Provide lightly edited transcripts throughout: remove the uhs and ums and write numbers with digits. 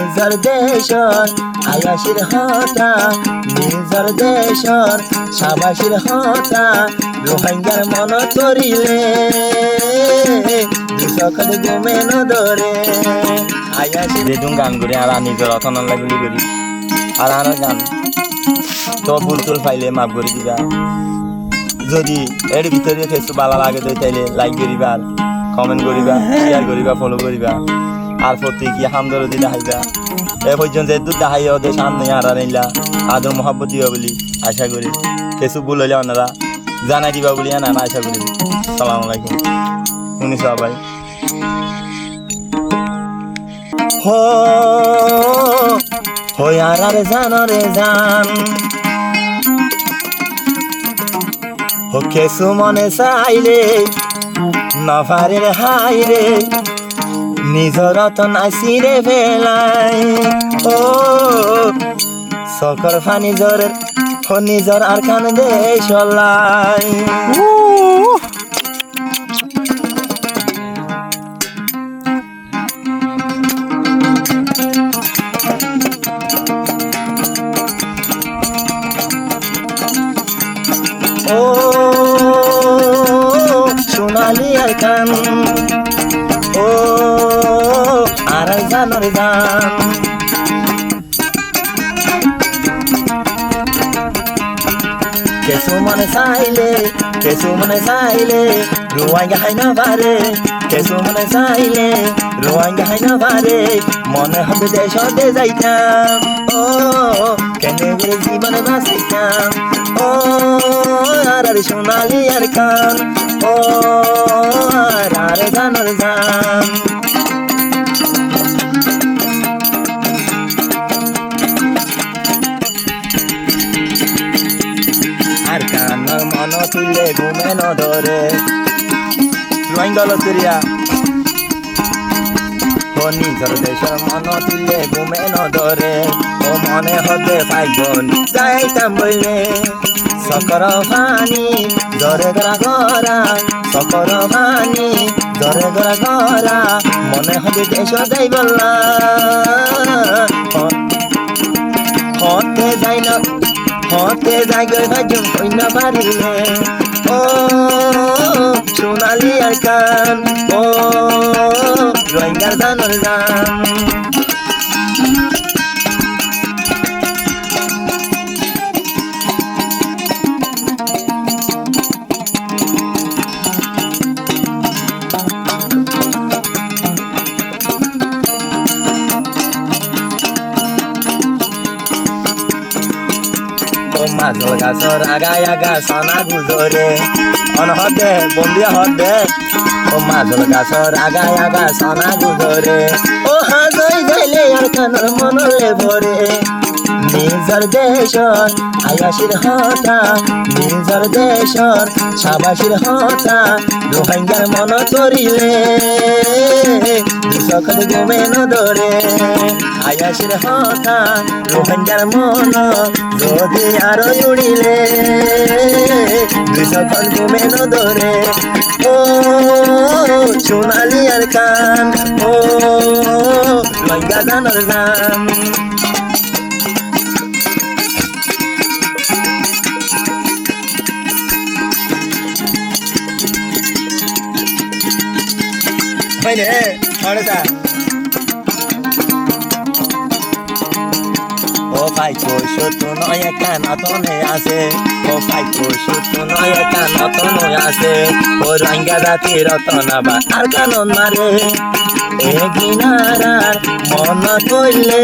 নিজর দেশর আয়াসির হতা নিজর দেশর সাবাসির হতা রোহিঙ্গার মন করিলে দুসখত গুমে নদরে আয়াসি যেদুন গান করি আর নিজের অথন লাগলি করি আর আনার গান তো ভুল টুল পাইলে মাফ করে দিবা যদি এর ভিতরে কিছু ভালো লাগে তো তাইলে লাইক করিবা কমেন্ট করিবা শেয়ার করিবা ফলো করিবা আর প্রতি কি হামদর দিলে হাইবা এ পর্যন্ত দুধ দেখাই ওদের সামনে আর আনিলা আদর মহাব্বত দিবা বলি আশা করি কিছু ভুল হইলে আপনারা জানাই দিবা বলি না আশা করি সালাম আলাইকুম শুনি সবাই হো আর জানরে জান ও কেসু মনে চাইলে নভারের হাইরে নিজর রতন আসিরে বেলাই ও সকর ফানি জরের ও নিজর আর কান দে চলাই ও সোনালি আর কান ও আর জানর জান কেসু মনে চাইলে রুয়াঙ্গা হাই না পারে কেসু মনে চাইলে রুয়াঙ্গা হাই না পারে মনে হবে দেশে যাইতাম ও কেনে করে জীবনে বাঁচাইতাম ও আর সোনালি আর কান ও আর জানর জান আর কানার মন তুললে ঘুমে নধরে রোহিঙ্গা ও নিজর দেশের মন তুললে ঘুমে নধরে ও মনে হতে পাইবন যাইতাম বললে সকর ভানি জরে গরা গরা সকর ভানি জরে গরা গরা মনে হবে দেশ যাই বললা হতে যাই না হতে যাই গই ভাজুম কই না পারিলে ও সোনালি আর কান ও রোহিঙ্গার জানর জান মাজল গাছর আগায় আগা সনা গুজরে অনহদে বন্দিয়া হদে ও মাজল গাছর আগায় আগা সনা গুজরে ও হাজই যাইলে আর কানর মনলে ভরে নিজর দেশর আয়াসির হতা নিজর দেশর সাবাসির হতা রোহিঙ্গার মন করিলে দুসখত গুমে নদরে আয়াসির হতা রোহিঙ্গার মন যদি আরো উড়িলে দুসখত গুমে নদরে ও সোনালি আর কান ও রোহিঙ্গা জানর জান Bueno, ahora está. ও ভাই ছোট নয় কান তনে আছে ও ভাই ছোট নয় কান তনে আছে ও রোহিঙ্গা জাতির রতনাবা আর কানন মারে এ গিনারার মন কইলে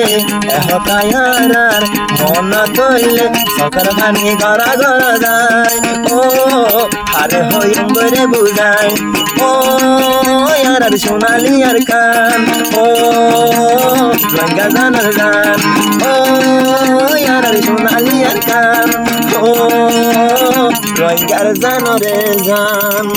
হতায়ারার মন কইলে সকর ভানি গড়া গড়া যায় ও আরে হইম্বরে বুঝায় ও আর সোনালি আর কান ও রোহিঙ্গা জানর গান ও আর সোনালি আর কান ও রোহিঙ্গার জানরে গান